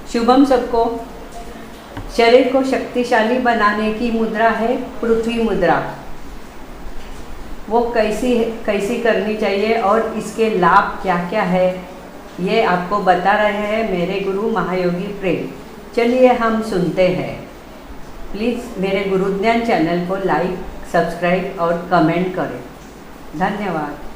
शुभम सबको। शरीर को शक्तिशाली बनाने की मुद्रा है पृथ्वी मुद्रा। वो कैसी कैसी करनी चाहिए और इसके लाभ क्या क्या है, ये आपको बता रहे हैं मेरे गुरु महायोगी प्रेम। चलिए हम सुनते हैं। प्लीज़ मेरे गुरुज्ञान चैनल को लाइक, सब्सक्राइब और कमेंट करें। धन्यवाद।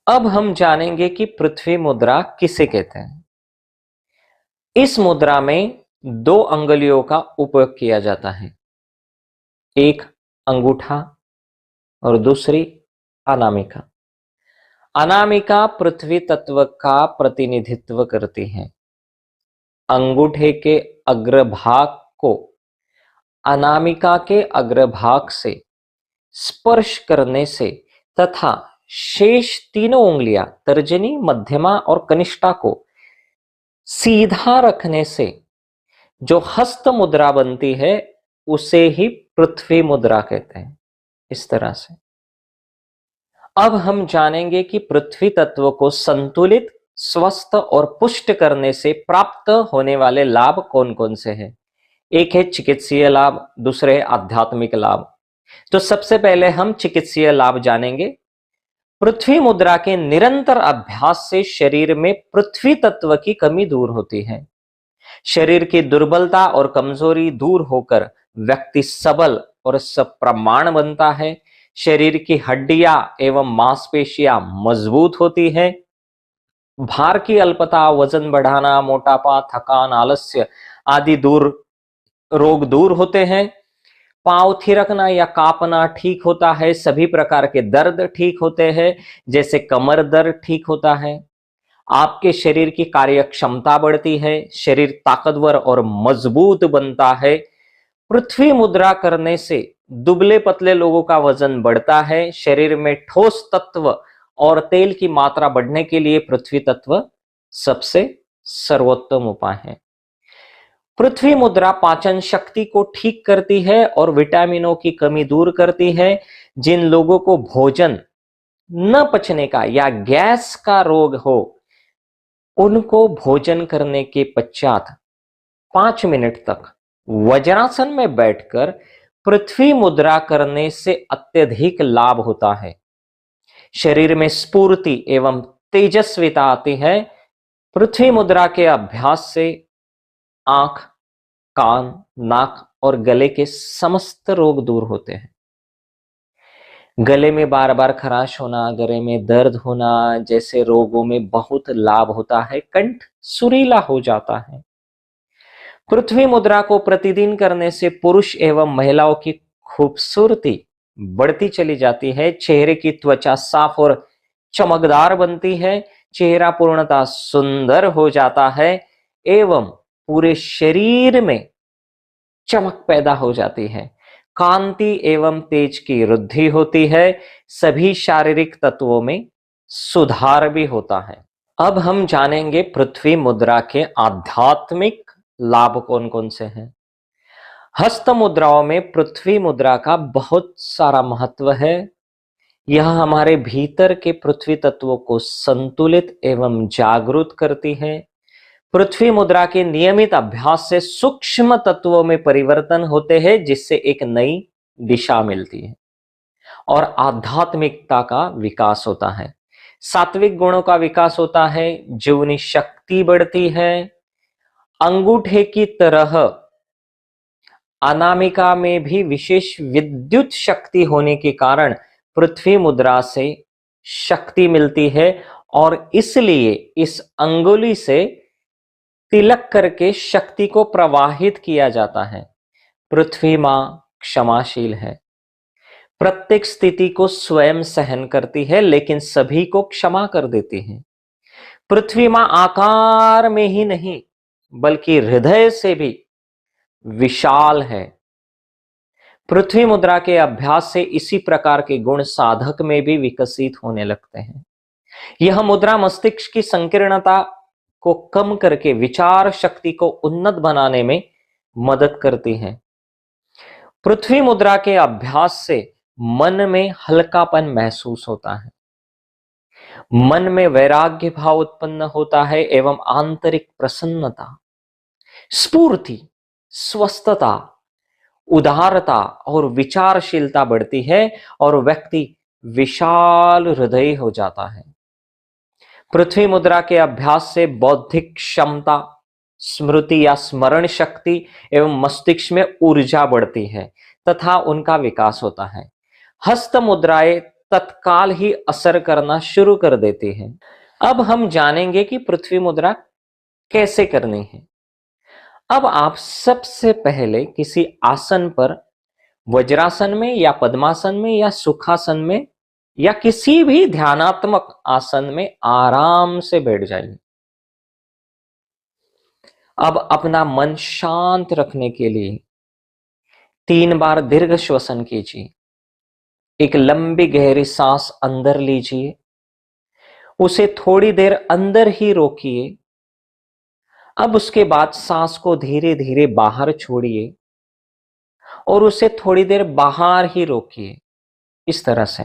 अब हम जानेंगे कि पृथ्वी मुद्रा किसे कहते हैं। इस मुद्रा में दो अंगुलियों का उपयोग किया जाता है, एक अंगूठा और दूसरी अनामिका। अनामिका पृथ्वी तत्व का प्रतिनिधित्व करती है। अंगूठे के अग्रभाग को अनामिका के अग्रभाग से स्पर्श करने से तथा शेष तीनों उंगलियां तर्जनी, मध्यमा और कनिष्ठा को सीधा रखने से जो हस्त मुद्रा बनती है उसे ही पृथ्वी मुद्रा कहते हैं। इस तरह से अब हम जानेंगे कि पृथ्वी तत्व को संतुलित, स्वस्थ और पुष्ट करने से प्राप्त होने वाले लाभ कौन कौन से हैं। एक है चिकित्सीय लाभ, दूसरे है आध्यात्मिक लाभ। तो सबसे पहले हम चिकित्सीय लाभ जानेंगे। पृथ्वी मुद्रा के निरंतर अभ्यास से शरीर में पृथ्वी तत्व की कमी दूर होती है। शरीर की दुर्बलता और कमजोरी दूर होकर व्यक्ति सबल और सप्रमाण बनता है। शरीर की हड्डियां एवं मांसपेशियां मजबूत होती है। भार की अल्पता, वजन बढ़ाना, मोटापा, थकान, आलस्य आदि रोग दूर होते हैं। पांव थिरकना या कांपना ठीक होता है। सभी प्रकार के दर्द ठीक होते हैं, जैसे कमर दर्द ठीक होता है। आपके शरीर की कार्य क्षमता बढ़ती है। शरीर ताकतवर और मजबूत बनता है। पृथ्वी मुद्रा करने से दुबले पतले लोगों का वजन बढ़ता है। शरीर में ठोस तत्व और तेल की मात्रा बढ़ने के लिए पृथ्वी तत्व सबसे सर्वोत्तम उपाय है। पृथ्वी मुद्रा पाचन शक्ति को ठीक करती है और विटामिनों की कमी दूर करती है। जिन लोगों को भोजन न पचने का या गैस का रोग हो, उनको भोजन करने के पश्चात 5 मिनट तक वज्रासन में बैठकर पृथ्वी मुद्रा करने से अत्यधिक लाभ होता है। शरीर में स्फूर्ति एवं तेजस्विता आती है। पृथ्वी मुद्रा के अभ्यास से आंख, कान, नाक और गले के समस्त रोग दूर होते हैं। गले में बार बार खराश होना, गले में दर्द होना जैसे रोगों में बहुत लाभ होता है। कंठ सुरीला हो जाता है। पृथ्वी मुद्रा को प्रतिदिन करने से पुरुष एवं महिलाओं की खूबसूरती बढ़ती चली जाती है। चेहरे की त्वचा साफ और चमकदार बनती है। चेहरा पूर्णतः सुंदर हो जाता है एवं पूरे शरीर में चमक पैदा हो जाती है। कांति एवं तेज की वृद्धि होती है। सभी शारीरिक तत्वों में सुधार भी होता है। अब हम जानेंगे पृथ्वी मुद्रा के आध्यात्मिक लाभ कौन कौन से हैं। हस्त मुद्राओं में पृथ्वी मुद्रा का बहुत सारा महत्व है। यह हमारे भीतर के पृथ्वी तत्वों को संतुलित एवं जागरूक करती है। पृथ्वी मुद्रा के नियमित अभ्यास से सूक्ष्म तत्वों में परिवर्तन होते हैं, जिससे एक नई दिशा मिलती है और आध्यात्मिकता का विकास होता है। सात्विक गुणों का विकास होता है। जीवनी शक्ति बढ़ती है। अंगूठे की तरह अनामिका में भी विशेष विद्युत शक्ति होने के कारण पृथ्वी मुद्रा से शक्ति मिलती है और इसलिए इस अंगुली से तिलक करके शक्ति को प्रवाहित किया जाता है। पृथ्वी मां क्षमाशील है। प्रत्येक स्थिति को स्वयं सहन करती है, लेकिन सभी को क्षमा कर देती है। पृथ्वी मां आकार में ही नहीं बल्कि हृदय से भी विशाल है। पृथ्वी मुद्रा के अभ्यास से इसी प्रकार के गुण साधक में भी विकसित होने लगते हैं। यह मुद्रा मस्तिष्क की संकीर्णता को कम करके विचार शक्ति को उन्नत बनाने में मदद करती है। पृथ्वी मुद्रा के अभ्यास से मन में हल्कापन महसूस होता है, मन में वैराग्य भाव उत्पन्न होता है एवं आंतरिक प्रसन्नता, स्फूर्ति, स्वस्थता, उदारता और विचारशीलता बढ़ती है और व्यक्ति विशाल हृदय हो जाता है। पृथ्वी मुद्रा के अभ्यास से बौद्धिक क्षमता, स्मृति या स्मरण शक्ति एवं मस्तिष्क में ऊर्जा बढ़ती है तथा उनका विकास होता है। हस्त मुद्राएं तत्काल ही असर करना शुरू कर देती है। अब हम जानेंगे कि पृथ्वी मुद्रा कैसे करनी है। अब आप सबसे पहले किसी आसन पर, वज्रासन में या पद्मासन में या सुखासन में या किसी भी ध्यानात्मक आसन में आराम से बैठ जाइए। अब अपना मन शांत रखने के लिए 3 बार दीर्घ श्वसन कीजिए। एक लंबी गहरी सांस अंदर लीजिए, उसे थोड़ी देर अंदर ही रोकिए। अब उसके बाद सांस को धीरे धीरे बाहर छोड़िए और उसे थोड़ी देर बाहर ही रोकिए, इस तरह से।